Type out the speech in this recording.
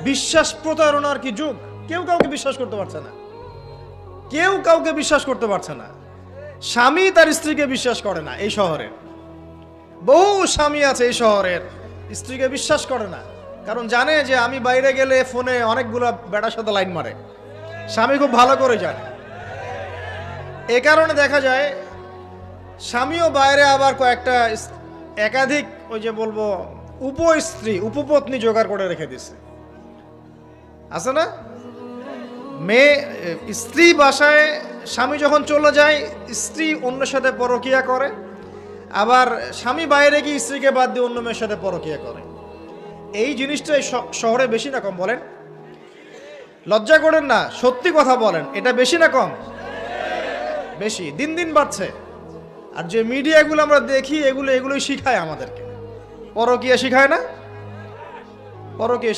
বিশ্বাস প্রতারণার কি যুগ, কেউ কাউকে বিশ্বাস করতে পারছে না, কেউ কাউকে বিশ্বাস করতে পারছে না। স্বামী তার স্ত্রীকে বিশ্বাস করে না। এই শহরের বহু স্বামী আছে এই শহরের, স্ত্রীকে বিশ্বাস করে না, কারণ জানে যে আমি বাইরে গেলে ফোনে অনেকগুলো বেটার সাথে লাইন মারে। স্বামী খুব ভালো করে জানে। এ কারণে দেখা যায় স্বামীও বাইরে আবার কয়েকটা একাধিক ওই যে বলবো উপস্ত্রী উপপত্নী জোগাড় করে রেখে দিছে, আছে না? মেয়ে স্ত্রী বাসায়, স্বামী যখন চলে যায় স্ত্রী অন্যের সাথে পরকিয়া করে, আবার স্বামী বাইরে গিয়ে স্ত্রীকে বাদ দিয়ে অন্য মেয়ের সাথে পরকিয়া করে। এই জিনিসটাই শহরে বেশি না কম বলেন? লজ্জা করেন না, সত্যি কথা বলেন, এটা বেশি না কম? বেশি, দিন দিন বাড়ছে। আর যে মিডিয়াগুলো আমরা দেখি এগুলোই শিখায় আমাদেরকে, পরকিয়া শিখায় না? পরকিয়া